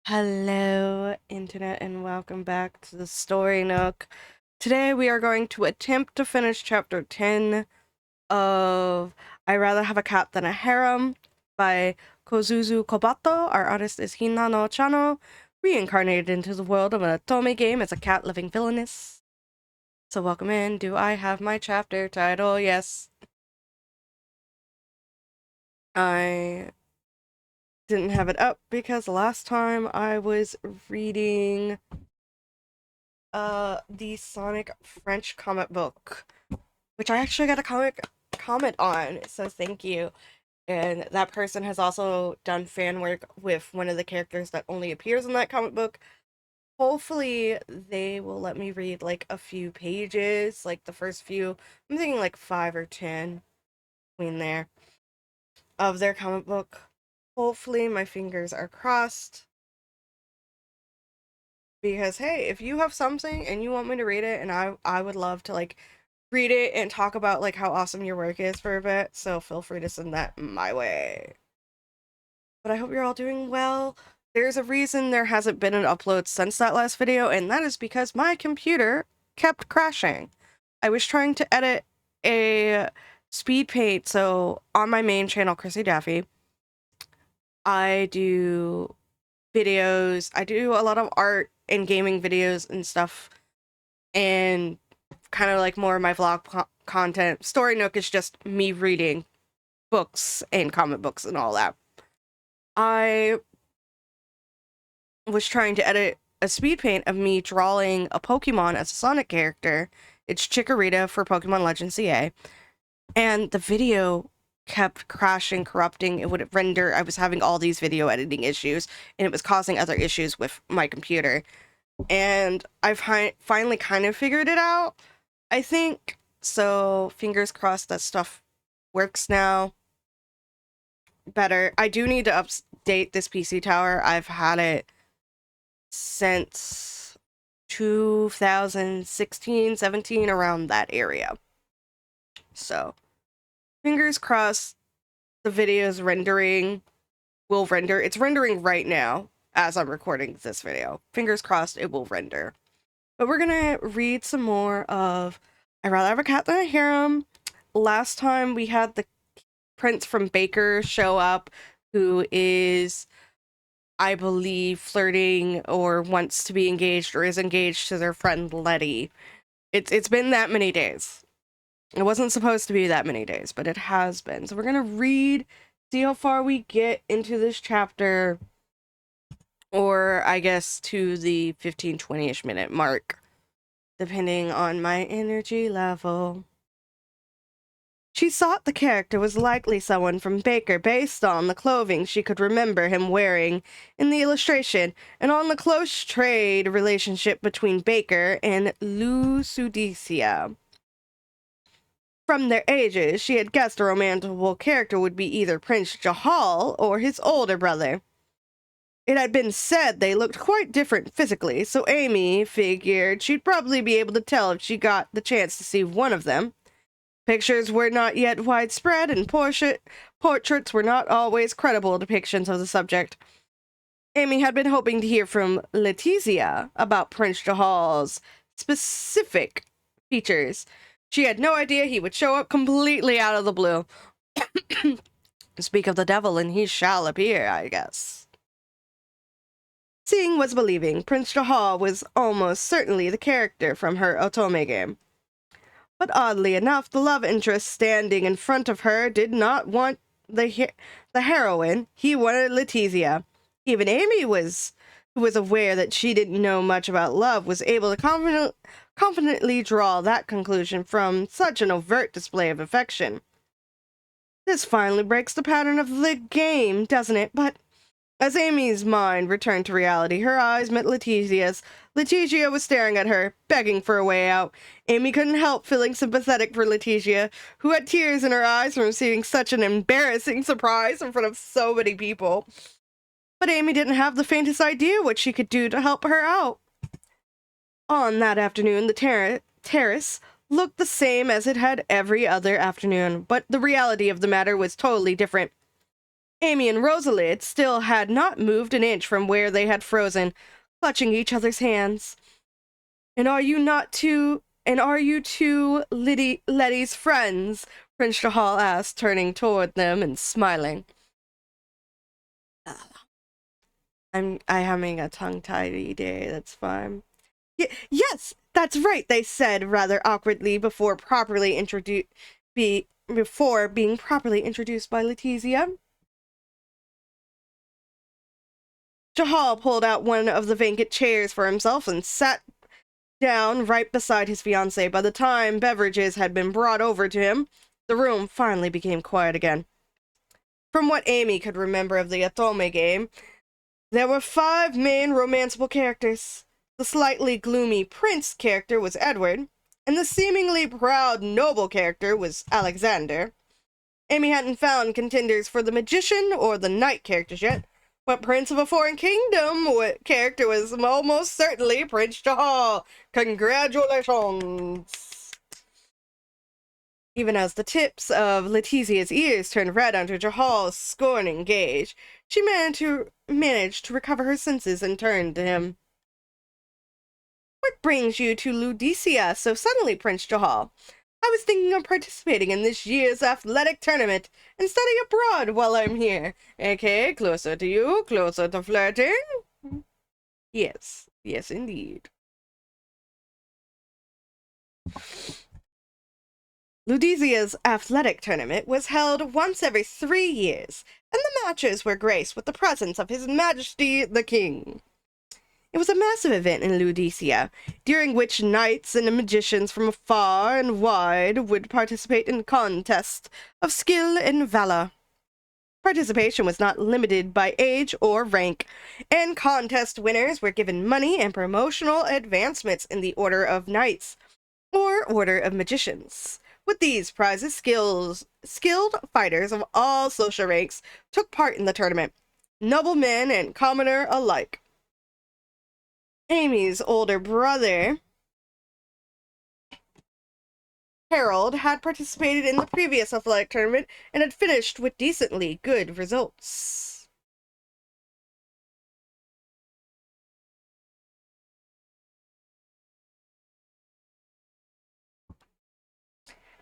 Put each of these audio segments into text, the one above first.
Hello, Internet, and welcome back to the Story Nook. Today we are going to attempt to finish Chapter 10 of I Rather Have a Cat Than a Harem by Kozuzu Kobato. Our artist is Hinano Chano, reincarnated into the world of an otome game as a cat living villainous. So welcome in. Do I have my chapter title? Yes. I didn't have it up because last time I was reading the Sonic French comic book, which I actually got a comment on, so thank you. And that person has also done fan work with one of the characters that only appears in that comic book. Hopefully they will let me read like a few pages, like the first few. I'm thinking like 5 or 10 between there of their comic book. Hopefully my fingers are crossed. Because hey, if you have something and you want me to read it, and I would love to like read it and talk about like how awesome your work is for a bit, so feel free to send that my way. But I hope you're all doing well. There's a reason there hasn't been an upload since that last video, and that is because my computer kept crashing. I was trying to edit a speed paint, so on my main channel, Chrissy Daffy, I do videos, I do a lot of art and gaming videos and stuff, and kind of like more of my vlog content. Story Nook is just me reading books and comic books and all that. I was trying to edit a speed paint of me drawing a Pokemon as a Sonic character. It's Chikorita for Pokemon Legends CA. And the video kept crashing, corrupting. It would render. I was having all these video editing issues, and it was causing other issues with my computer. And I've finally kind of figured it out, I think. So fingers crossed that stuff works now better. I do need to update this PC tower. I've had it since 2016, 17, around that area. So fingers crossed the video's rendering will render. It's rendering right now as I'm recording this video. Fingers crossed it will render. But we're gonna read some more of I'd Rather Have a Cat Than a Harem. Last time we had the prince from Baker show up, who is, I believe, flirting or wants to be engaged or is engaged to their friend Letty. It's been that many days. It wasn't supposed to be that many days, but it has been. So we're gonna read, see how far we get into this chapter, or I guess to the 15-20-ish minute mark, depending on my energy level. She thought the character was likely someone from Baker based on the clothing she could remember him wearing in the illustration, and on the close trade relationship between Baker and Lucudicia. From their ages, she had guessed a romantical character would be either Prince Jahal or his older brother. It had been said they looked quite different physically, so Amy figured she'd probably be able to tell if she got the chance to see one of them. Pictures were not yet widespread, and portraits were not always credible depictions of the subject. Amy had been hoping to hear from Letizia about Prince Jahal's specific features. She had no idea he would show up completely out of the blue. Speak of the devil, and he shall appear, I guess. Seeing was believing. Prince Jahal was almost certainly the character from her otome game. But oddly enough, the love interest standing in front of her did not want the heroine. He wanted Letizia. Even Amy who was aware that she didn't know much about love, was able to confidently draw that conclusion from such an overt display of affection. This finally breaks the pattern of the game, doesn't it? But as Amy's mind returned to reality, her eyes met Letizia's. Letizia was staring at her, begging for a way out. Amy couldn't help feeling sympathetic for Letizia, who had tears in her eyes from receiving such an embarrassing surprise in front of so many people. But Amy didn't have the faintest idea what she could do to help her out. On that afternoon, the terrace looked the same as it had every other afternoon, but the reality of the matter was totally different. Amy and Rosalid still had not moved an inch from where they had frozen, clutching each other's hands. And are you two Letty's friends? Prince Jahal asked, turning toward them and smiling. I'm having a tongue-tied day, that's fine. Yes, that's right, they said rather awkwardly before being properly introduced by Letizia. Jahal pulled out one of the vacant chairs for himself and sat down right beside his fiancée. By the time beverages had been brought over to him, the room finally became quiet again. From what Amy could remember of the Atome game, there were 5 main romanceable characters. The slightly gloomy prince character was Edward, and the seemingly proud noble character was Alexander. Amy hadn't found contenders for the magician or the knight characters yet, but Prince of a Foreign Kingdom character was almost certainly Prince Jahal. Congratulations! Even as the tips of Letizia's ears turned red under Jahal's scorning gaze, she managed to recover her senses and turned to him. What brings you to Ludicia so suddenly, Prince Jahal? I was thinking of participating in this year's athletic tournament and studying abroad while I'm here. Okay, closer to you, closer to flirting? Yes, indeed. Ludicia's athletic tournament was held once every 3 years, and the matches were graced with the presence of His Majesty the King. It was a massive event in Ludicia, during which knights and magicians from far and wide would participate in contests of skill and valor. Participation was not limited by age or rank, and contest winners were given money and promotional advancements in the Order of Knights or Order of Magicians. With these prizes, skilled fighters of all social ranks took part in the tournament, noblemen and commoner alike. Amy's older brother, Harold, had participated in the previous athletic tournament and had finished with decently good results.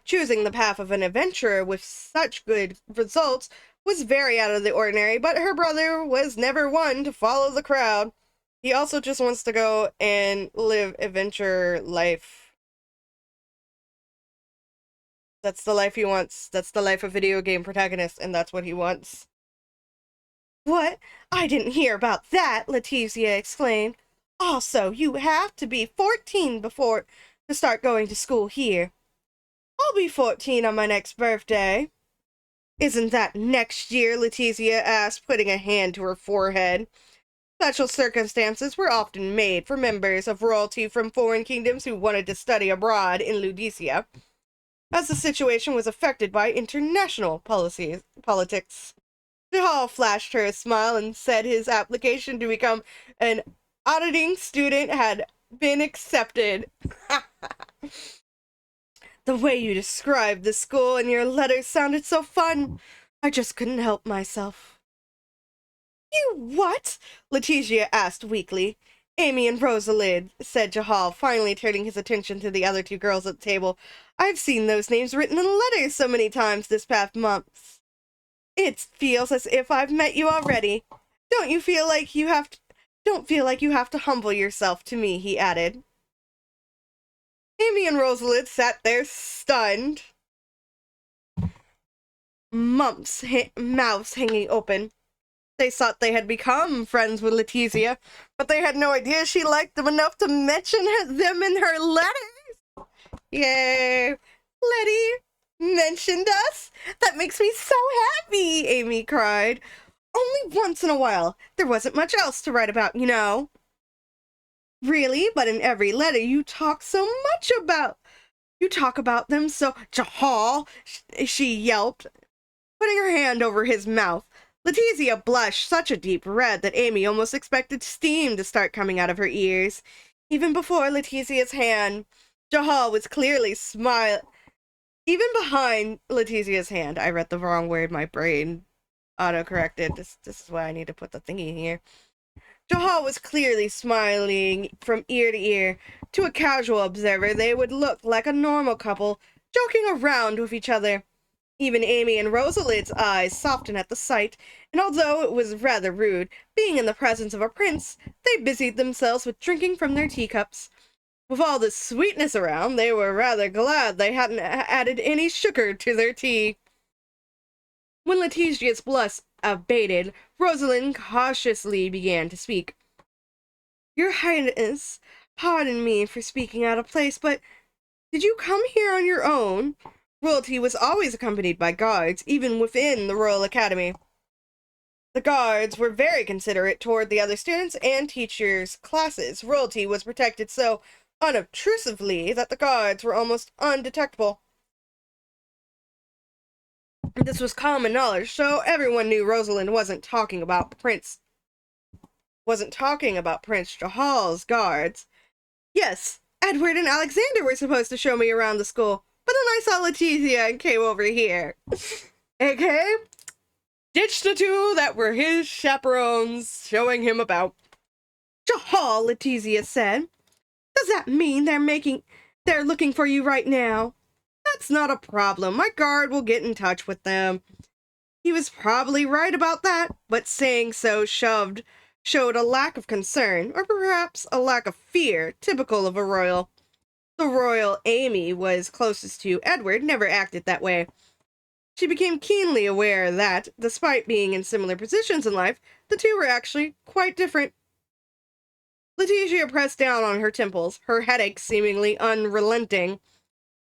Choosing the path of an adventurer with such good results was very out of the ordinary, but her brother was never one to follow the crowd. He also just wants to go and live adventure life. That's the life he wants. That's the life of video game protagonist, and that's what he wants. What? I didn't hear about that, Letizia exclaimed. Also, you have to be 14 before to start going to school here. I'll be 14 on my next birthday. Isn't that next year? Letizia asked, putting a hand to her forehead. Special circumstances were often made for members of royalty from foreign kingdoms who wanted to study abroad in Ludicia, as the situation was affected by international politics. Jahal flashed her a smile and said his application to become an auditing student had been accepted. The way you described the school in your letters sounded so fun. I just couldn't help myself. You what? Letizia asked weakly. Amy and Rosalid, said Jahal, finally turning his attention to the other 2 girls at the table. I've seen those names written in letters so many times this past month. It feels as if I've met you already. Don't feel like you have to humble yourself to me, he added. Amy and Rosalid sat there stunned, mouths hanging open. They thought they had become friends with Letizia, but they had no idea she liked them enough to mention them in her letters. Yay! Letty mentioned us? That makes me so happy, Amy cried. Only once in a while. There wasn't much else to write about, you know. Really? But in every letter you talk so much about. You talk about them so... Jahal, she yelped, putting her hand over his mouth. Letizia blushed such a deep red that Amy almost expected steam to start coming out of her ears. Even before Letizia's hand, Jahal was clearly smiling. Even behind Letizia's hand, I read the wrong word, my brain auto-corrected. This is why I need to put the thingy here. Ch10 was clearly smiling from ear to ear. To a casual observer, they would look like a normal couple, joking around with each other. Even Amy and Rosalind's eyes softened at the sight, and although it was rather rude, being in the presence of a prince, they busied themselves with drinking from their teacups. With all this sweetness around, they were rather glad they hadn't added any sugar to their tea. When Letitia's blush abated, Rosalind cautiously began to speak. Your Highness, pardon me for speaking out of place, but did you come here on your own? Royalty was always accompanied by guards, even within the Royal Academy. The guards were very considerate toward the other students and teachers' classes. Royalty was protected so unobtrusively that the guards were almost undetectable. This was common knowledge, so everyone knew Rosalind wasn't talking about Prince Ch10's guards. Yes, Edward and Alexander were supposed to show me around the school, but then I saw Letitia and came over here. Okay? Ditched the two that were his chaperones, showing him about. Ch10, Letitia said. Does that mean they're looking for you right now? That's not a problem. My guard will get in touch with them. He was probably right about that, but saying so showed a lack of concern, or perhaps a lack of fear, typical of a royal. The royal Amy was closest to Edward, never acted that way. She became keenly aware that, despite being in similar positions in life, the two were actually quite different. Letitia pressed down on her temples, her headache seemingly unrelenting.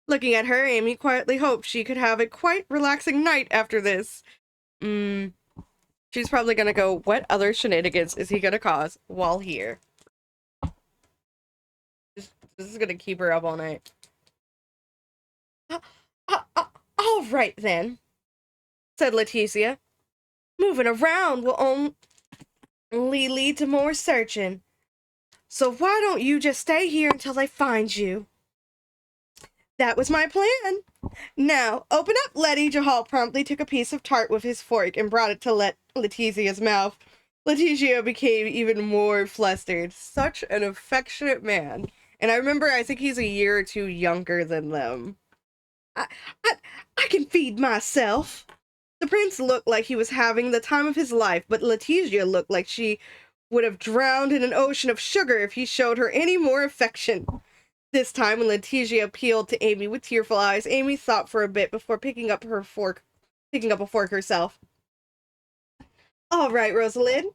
Looking at her, Amy quietly hoped she could have a quite relaxing night after this. She's probably gonna go, what other shenanigans is he gonna cause while here? This is gonna keep her up all night. All right then, said Letitia. Moving around will only lead to more searching. So why don't you just stay here until they find you? That was my plan. Now, open up, Letty. Ch10 promptly took a piece of tart with his fork and brought it to Letitia's mouth. Letitia became even more flustered. Such an affectionate man. And I think he's a year or two younger than them. I can feed myself. The prince looked like he was having the time of his life, but Letitia looked like she would have drowned in an ocean of sugar if he showed her any more affection. This time, when Letitia appealed to Amy with tearful eyes, Amy thought for a bit before picking up a fork herself. All right, Rosalind.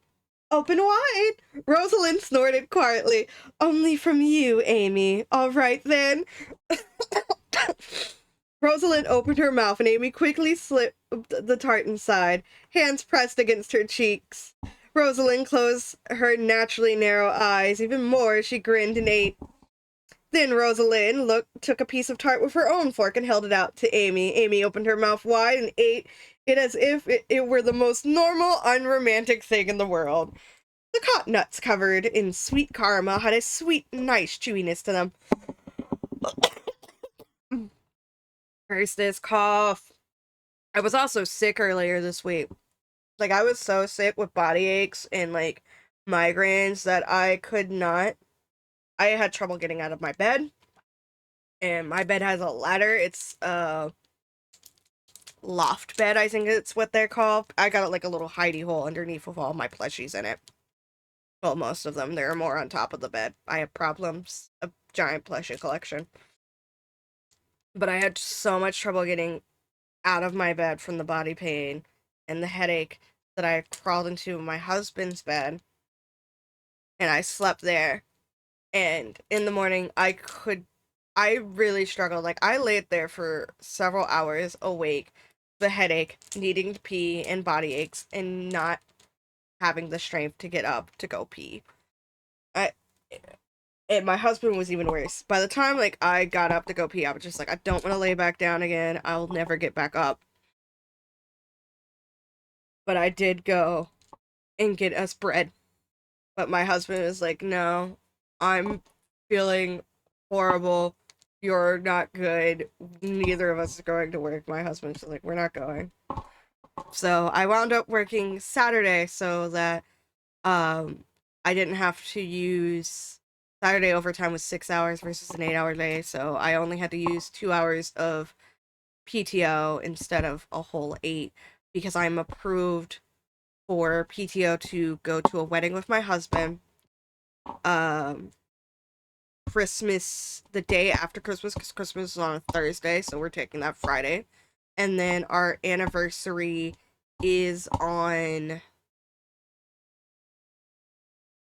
Open wide. Rosalind snorted quietly. Only from you, Amy. All right, then. Rosalind opened her mouth, and Amy quickly slipped the tart inside, hands pressed against her cheeks. Rosalind closed her naturally narrow eyes even more as she grinned and ate. Then Rosalind took a piece of tart with her own fork and held it out to Amy. Amy opened her mouth wide and ate it as if it were the most normal, unromantic thing in the world. The cotton nuts covered in sweet caramel had a sweet, nice chewiness to them. First this cough. I was also sick earlier this week. Like, I was so sick with body aches and, like, migraines that I had trouble getting out of my bed. And my bed has a ladder. It's a loft bed, I think it's what they're called. I got, like, a little hidey hole underneath with all my plushies in it. Well, most of them. There are more on top of the bed. I have problems. A giant plushie collection. But I had so much trouble getting out of my bed from the body pain and the headache that I crawled into my husband's bed. And I slept there. And in the morning, I really struggled. Like, I laid there for several hours awake, the headache, needing to pee, and body aches, and not having the strength to get up to go pee. And my husband was even worse. By the time, like, I got up to go pee, I was just like, I don't want to lay back down again. I'll never get back up. But I did go and get us bread. But my husband was like, no, I'm feeling horrible. You're not good. Neither of us is going to work. My husband's like, we're not going. So I wound up working Saturday so that I didn't have to use Saturday overtime was 6 hours versus an 8-hour day, so I only had to use 2 hours of PTO instead of a whole 8 because I'm approved for PTO to go to a wedding with my husband. Christmas, the day after Christmas, because Christmas is on a Thursday, so we're taking that Friday. And then our anniversary is on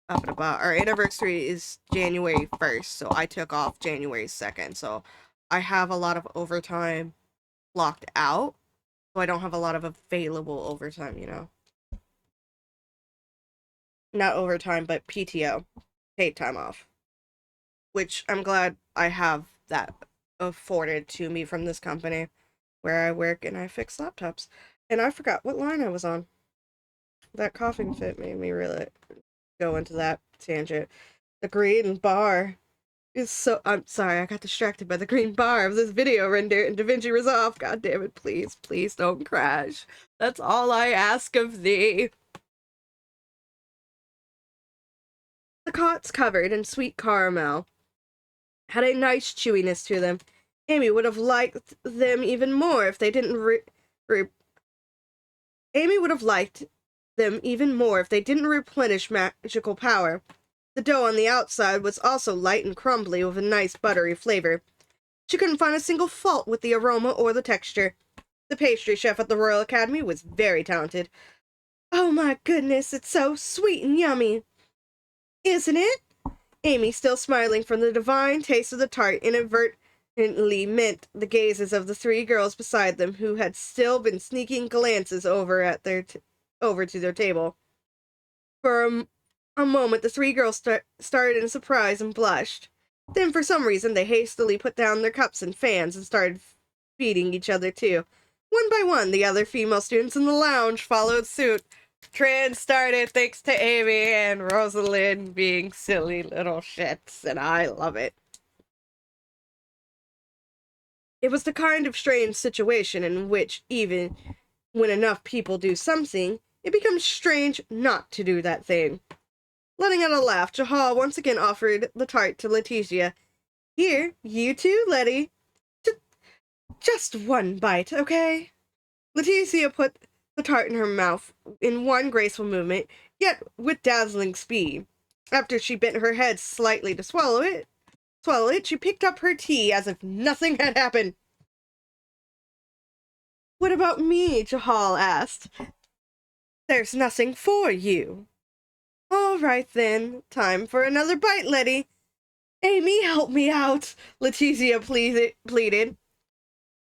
our anniversary is January 1st, so I took off January 2nd. So I have a lot of overtime blocked out, so I don't have a lot of available overtime, you know. Not overtime, but PTO, paid time off, which I'm glad I have that afforded to me from this company where I work and I fix laptops. And I forgot what line I was on. That coughing fit made me really go into that tangent. The green bar is so. I'm sorry, I got distracted by the green bar of this video render in DaVinci Resolve. God damn it, please, please don't crash. That's all I ask of thee. The cots covered in sweet caramel had a nice chewiness to them. Amy would have liked them even more if they didn't Amy would have liked them even more if they didn't replenish magical power. The dough on the outside was also light and crumbly with a nice buttery flavor. She couldn't find a single fault with the aroma or the texture. The pastry chef at the Royal Academy was very talented. Oh my goodness, it's so sweet and yummy. Isn't it? Amy, still smiling from the divine taste of the tart, inadvertently met the gazes of the 3 girls beside them, who had still been sneaking glances over at over to their table. For a moment, the 3 girls started in surprise and blushed. Then, for some reason, they hastily put down their cups and fans and started feeding each other too. One by one, the other female students in the lounge followed suit. Trend started thanks to Amy and Rosalind being silly little shits, and I love it. It was the kind of strange situation in which, even when enough people do something, it becomes strange not to do that thing. Letting out a laugh, Ch10 once again offered the tart to Leticia. Here, you too, Letty. Just one bite, okay? Leticia put the tart in her mouth in one graceful movement, yet with dazzling speed. After she bent her head slightly to swallow it, she picked up her tea as if nothing had happened. What about me? Ch10 asked. There's nothing for you. All right then, time for another bite, Letty. Amy, help me out, Leticia pleaded.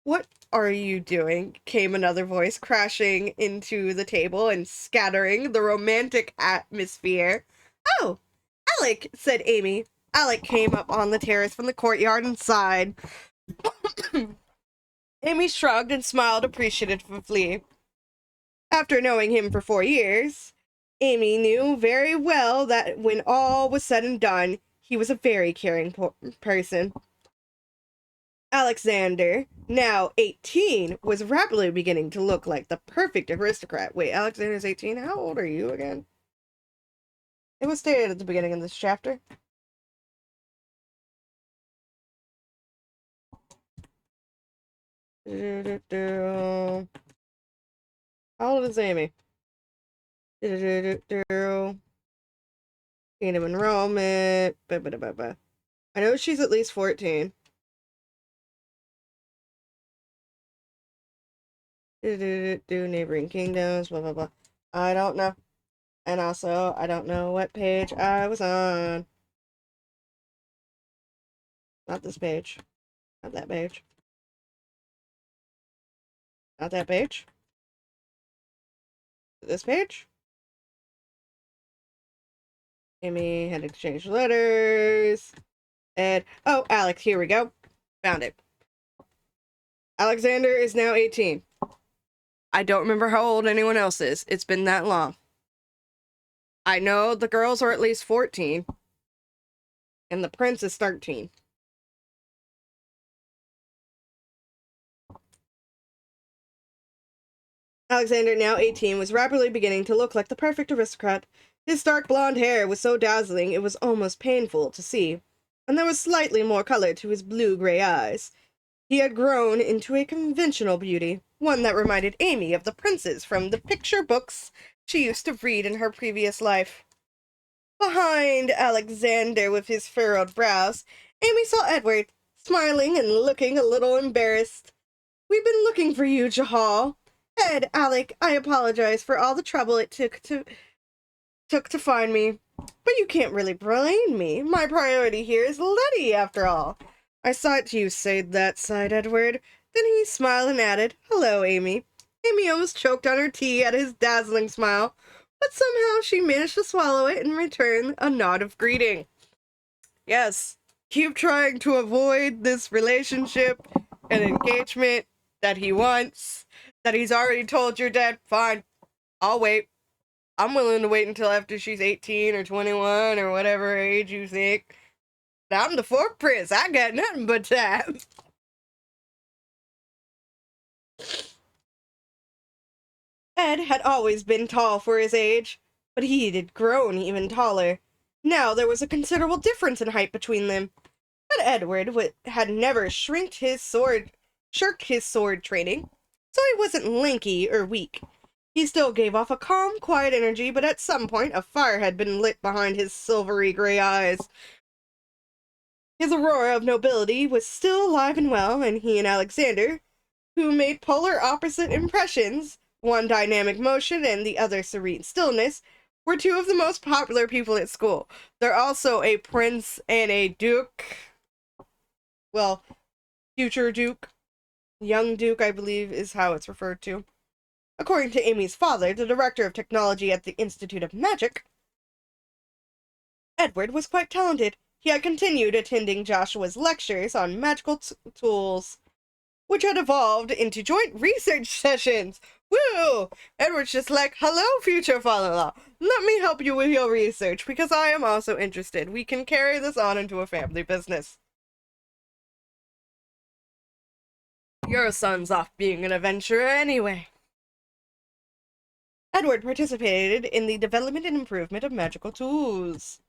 What are you doing? Came another voice, crashing into the table and scattering the romantic atmosphere. Oh, Alec, said Amy. Alec came up on the terrace from the courtyard and sighed. Amy shrugged and smiled appreciatively. After knowing him for 4 years, Amy knew very well that when all was said and done, he was a very caring person. Alexander, now 18, was rapidly beginning to look like the perfect aristocrat. Wait, Alexander's 18? How old are you again? It was stated at the beginning of this chapter. How old is Amy? Kingdom enrollment. I know she's at least 14. Neighboring kingdoms, blah, blah, blah. I don't know. And also, I don't know what page I was on. Not this page. Not that page. Not that page. This page. Amy had exchanged letters. And, oh, Alex, here we go. Found it. Alexander is now 18. I don't remember how old anyone else is. It's been that long. I know the girls are at least 14. And the prince is 13. Alexander, now 18, was rapidly beginning to look like the perfect aristocrat. His dark blonde hair was so dazzling it was almost painful to see, and there was slightly more color to his blue-gray eyes. He had grown into a conventional beauty, one that reminded Amy of the princes from the picture books she used to read in her previous life. Behind Alexander with his furrowed brows, Amy saw Edward, smiling and looking a little embarrassed. "We've been looking for you, Ch10. Ed, Alec, I apologize for all the trouble it took to find me. But you can't really blame me. My priority here is Letty, after all." "I saw it you said that," sighed Edward. Then he smiled and added, "Hello, Amy." Amy almost choked on her tea at his dazzling smile, but somehow she managed to swallow it and return a nod of greeting. Yes, keep trying to avoid this relationship and engagement that he wants, that he's already told your dad. Fine, I'll wait. I'm willing to wait until after she's 18 or 21 or whatever age you think. I'm the fourth prince. I got nothing but time. Ed had always been tall for his age, but he had grown even taller. Now there was a considerable difference in height between them. But Edward had never shirked his sword training, so he wasn't lanky or weak. He still gave off a calm, quiet energy, but at some point a fire had been lit behind his silvery gray eyes. His aurora of nobility was still alive and well, and he and Alexander, who made polar opposite impressions, one dynamic motion and the other serene stillness, were two of the most popular people at school. They're also a prince and a duke. Well, future duke. Young duke, I believe, is how it's referred to. According to Amy's father, the director of technology at the Institute of Magic, Edward was quite talented. He had continued attending Joshua's lectures on magical tools, which had evolved into joint research sessions. Woo! Edward's just like, "Hello, future father-in-law. Let me help you with your research, because I am also interested. We can carry this on into a family business. Your son's off being an adventurer anyway." Edward participated in the development and improvement of magical tools.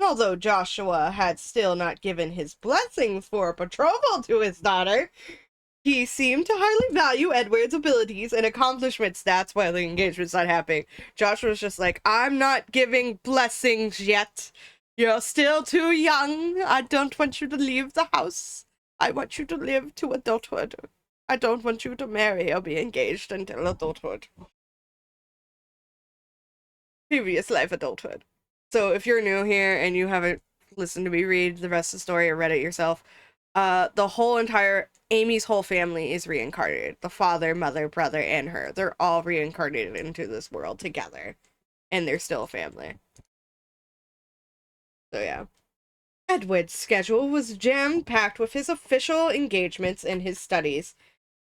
Although Joshua had still not given his blessings for a betrothal to his daughter, he seemed to highly value Edward's abilities and accomplishments. That's why the engagement's not happening. Joshua's just like, "I'm not giving blessings yet. You're still too young. I don't want you to leave the house. I want you to live to adulthood. I don't want you to marry or be engaged until adulthood." Previous life adulthood. So if you're new here and you haven't listened to me read the rest of the story or read it yourself, the whole entire Amy's whole family is reincarnated. The father, mother, brother, and her. They're all reincarnated into this world together. And they're still a family. So yeah. Edward's schedule was jam-packed with his official engagements and his studies.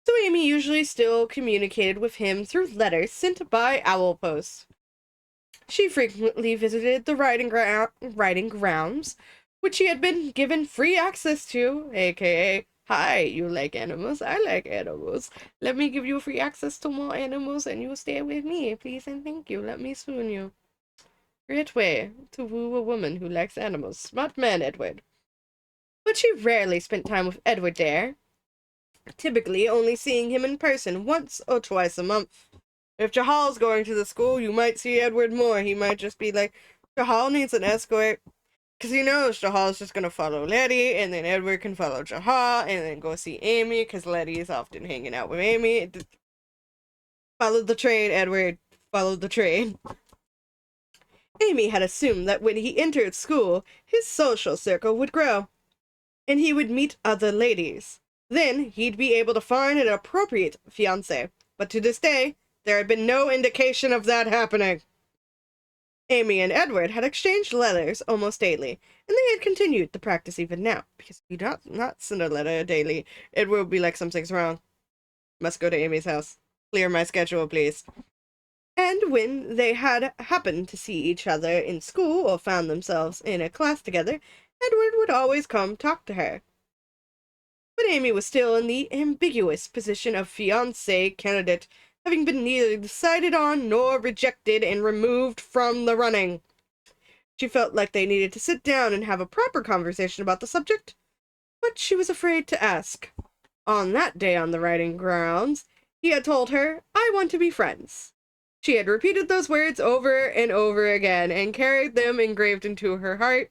So Amy usually still communicated with him through letters sent by owl post. She frequently visited the writing grounds, which she had been given free access to, aka, "Hi, you like animals? I like animals. Let me give you free access to more animals and you stay with me, please and thank you. Let me swoon you." Great way to woo a woman who likes animals. Smart man, Edward. But she rarely spent time with Edward there, typically only seeing him in person once or twice a month. If Ch10's going to the school, you might see Edward more. He might just be like, "Ch10 needs an escort." Because he knows Ch10's just going to follow Letty, and then Edward can follow Ch10, and then go see Amy, because Letty is often hanging out with Amy. Follow the train, Edward. Follow the train. Amy had assumed that when he entered school, his social circle would grow, and he would meet other ladies. Then he'd be able to find an appropriate fiancé. But to this day, there had been no indication of that happening. Amy and Edward had exchanged letters almost daily, and they had continued the practice even now, because if you not send a letter daily, it will be like something's wrong. Must go to Amy's house. Clear my schedule, please. And when they had happened to see each other in school or found themselves in a class together, Edward would always come talk to her. But Amy was still in the ambiguous position of fiancé candidate, having been neither decided on nor rejected and removed from the running. She felt like they needed to sit down and have a proper conversation about the subject, but she was afraid to ask. On that day on the riding grounds, he had told her, "I want to be friends." She had repeated those words over and over again and carried them engraved into her heart.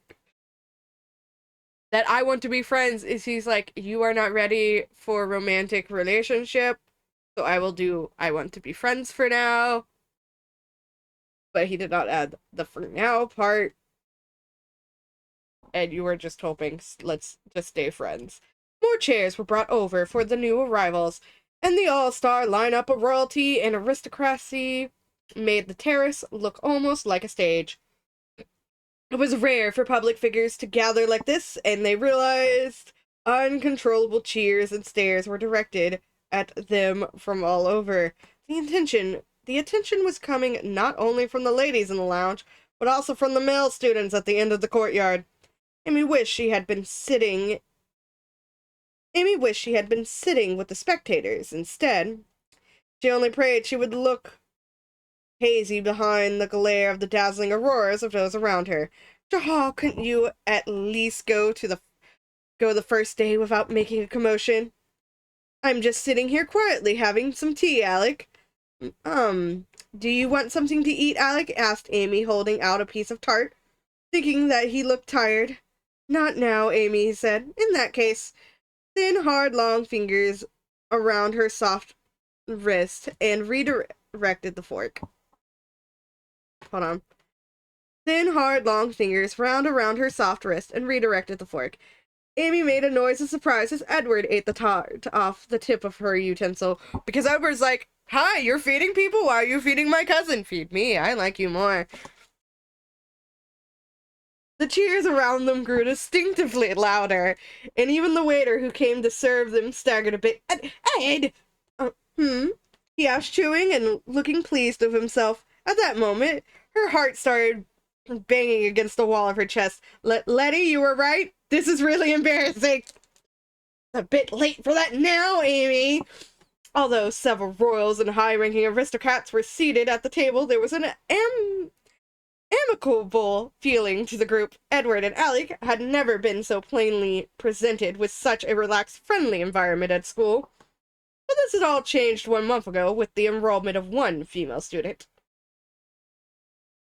That "I want to be friends" is he's like, you are not ready for a romantic relationship, so I will do "I want to be friends" for now. But he did not add the "for now" part. And you were just hoping, let's just stay friends. More chairs were brought over for the new arrivals, and the all-star lineup of royalty and aristocracy made the terrace look almost like a stage. It was rare for public figures to gather like this, and they realized uncontrollable cheers and stares were directed at them from all over. The attention was coming not only from the ladies in the lounge, but also from the male students at the end of the courtyard. Amy wished she had been sitting with the spectators instead. She only prayed she would look hazy behind the glare of the dazzling auroras of those around her. Ch10, couldn't you at least go the first day without making a commotion? I'm just sitting here quietly having some tea, Alec. Do you want something to eat, Alec? Asked Amy, holding out a piece of tart, thinking that he looked tired. Not now, Amy, he said. In that case, thin, hard, long fingers around her soft wrist and redirected the fork. Hold on. Thin, hard, long fingers wound around her soft wrist and redirected the fork. Amy made a noise of surprise as Edward ate the tart off the tip of her utensil, because Edward's like, "Hi, you're feeding people? Why are you feeding my cousin? Feed me, I like you more." The cheers around them grew distinctively louder, and even the waiter who came to serve them staggered a bit. Ed! He asked, chewing and looking pleased with himself. At that moment, her heart started banging against the wall of her chest. Letty, you were right. This is really embarrassing. A bit late for that now, Amy. Although several royals and high-ranking aristocrats were seated at the table, there was an amicable feeling to the group. Edward and Alec had never been so plainly presented with such a relaxed, friendly environment at school. But this had all changed 1 month ago with the enrollment of one female student.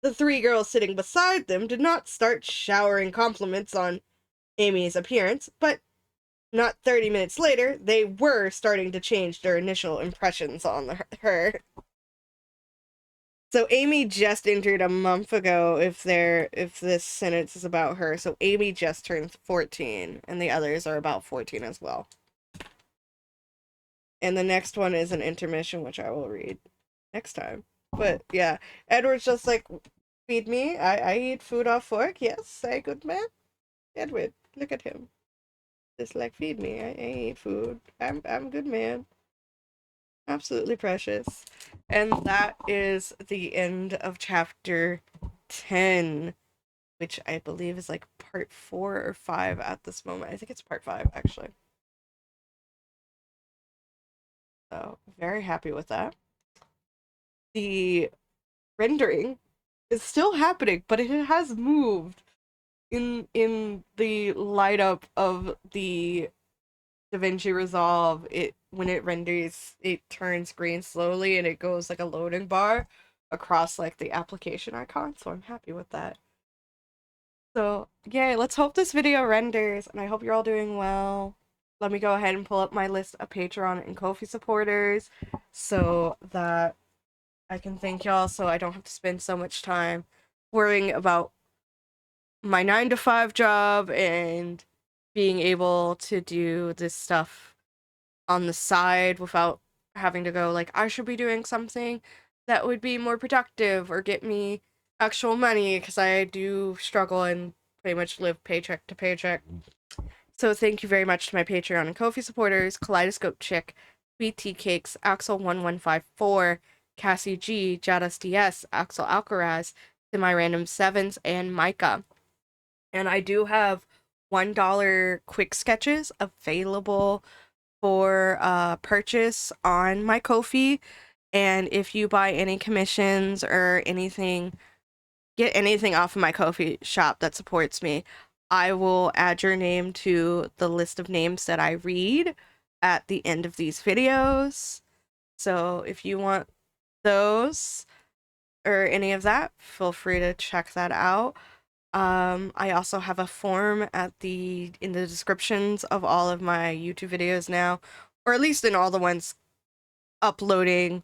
The three girls sitting beside them did not start showering compliments on Amy's appearance, but not 30 minutes later, they were starting to change their initial impressions on her. So Amy just entered a month ago, if this sentence is about her. So Amy just turned 14, and the others are about 14 as well. And the next one is an intermission, which I will read next time. But yeah, Edward's just like, "Feed me. I eat food off fork. Yes, say good man." Edward, look at him. Just like, "Feed me. I eat food. I'm good man." Absolutely precious. And that is the end of chapter 10, which I believe is like part 4 or 5 at this moment. I think it's part 5, actually. So, very happy with that. The rendering is still happening, but it has moved in the light up of the DaVinci Resolve. When it renders, it turns green slowly and it goes like a loading bar across like the application icon, so I'm happy with that. So yay, let's hope this video renders, and I hope you're all doing well. Let me go ahead and pull up my list of Patreon and Ko-fi supporters so that I can thank y'all, so I don't have to spend so much time worrying about my 9 to 5 job and being able to do this stuff on the side without having to go like, I should be doing something that would be more productive or get me actual money, because I do struggle and pretty much live paycheck to paycheck. So thank you very much to my Patreon and Ko-fi supporters: Kaleidoscope Chick, BT Cakes, Axel1154, Cassie G, Jadas DS, Axel Alcaraz, Semi-Random Sevens, and Micah. And I do have $1 quick sketches available for purchase on my Ko-fi. And if you buy any commissions or anything, get anything off of my Ko-fi shop that supports me, I will add your name to the list of names that I read at the end of these videos. So if you want those or any of that, feel free to check that out. I also have a form in the descriptions of all of my YouTube videos now, or at least in all the ones uploading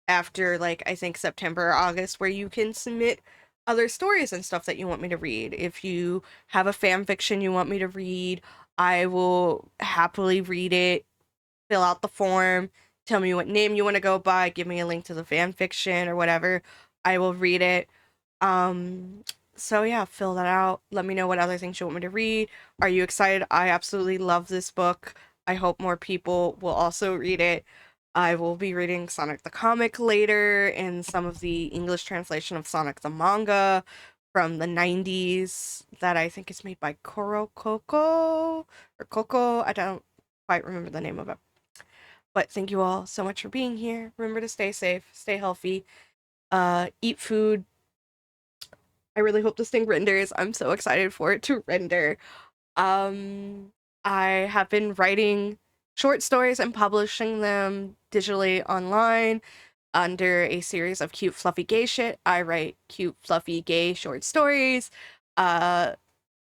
after, like, I think September or August, where you can submit other stories and stuff that you want me to read. If you have a fan fiction you want me to read, I will happily read it. Fill out the form, tell me what name you want to go by, give me a link to the fan fiction or whatever. I will read it. Um, so yeah, fill that out. Let me know what other things you want me to read. Are you excited? I absolutely love this book. I hope more people will also read it. I will be reading Sonic the Comic later and some of the English translation of Sonic the manga from the 90s that I think is made by Koro Coco or Coco. I don't quite remember the name of it. But thank you all so much for being here. Remember to stay safe, stay healthy, eat food. I really hope this thing renders. I'm so excited for it to render. Um, I have been writing short stories and publishing them digitally online under a series of cute, fluffy gay shit. I write cute, fluffy gay short stories. Uh,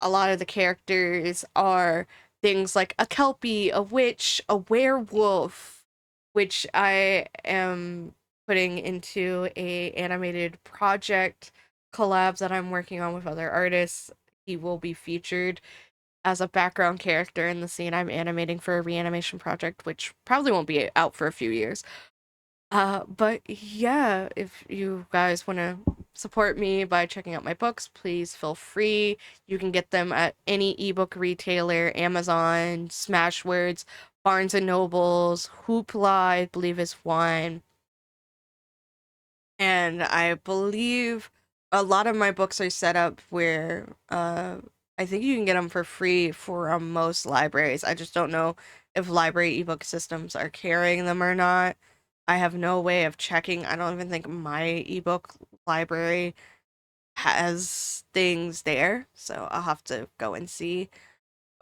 a lot of the characters are things like a kelpie, a witch, a werewolf, which I am putting into a animated project collab that I'm working on with other artists. He will be featured as a background character in the scene I'm animating for a reanimation project, which probably won't be out for a few years. But yeah, if you guys want to support me by checking out my books, please feel free. You can get them at any ebook retailer, Amazon, Smashwords, Barnes and Nobles, Hoopla, I believe is one. And I believe a lot of my books are set up where I think you can get them for free for most libraries. I just don't know if library ebook systems are carrying them or not. I have no way of checking. I don't even think my ebook library has things there, so I'll have to go and see.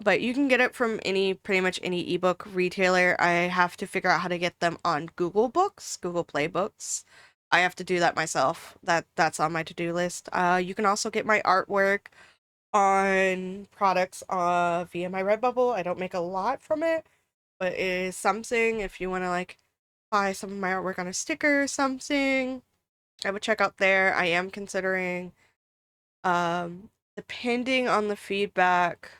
But you can get it from pretty much any ebook retailer. I have to figure out how to get them on Google Books, Google Play Books. I have to do that myself. That's on my to-do list. You can also get my artwork on products via my Redbubble. I don't make a lot from it, but it is something. If you want to like buy some of my artwork on a sticker or something, I would check out there. I am considering, depending on the feedback,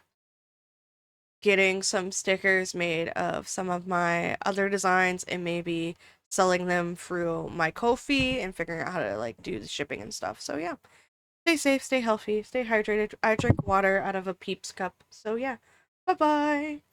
getting some stickers made of some of my other designs and maybe selling them through my Ko-fi and figuring out how to like do the shipping and stuff. So yeah, stay safe, stay healthy, stay hydrated. I drink water out of a Peeps cup. So yeah, bye bye.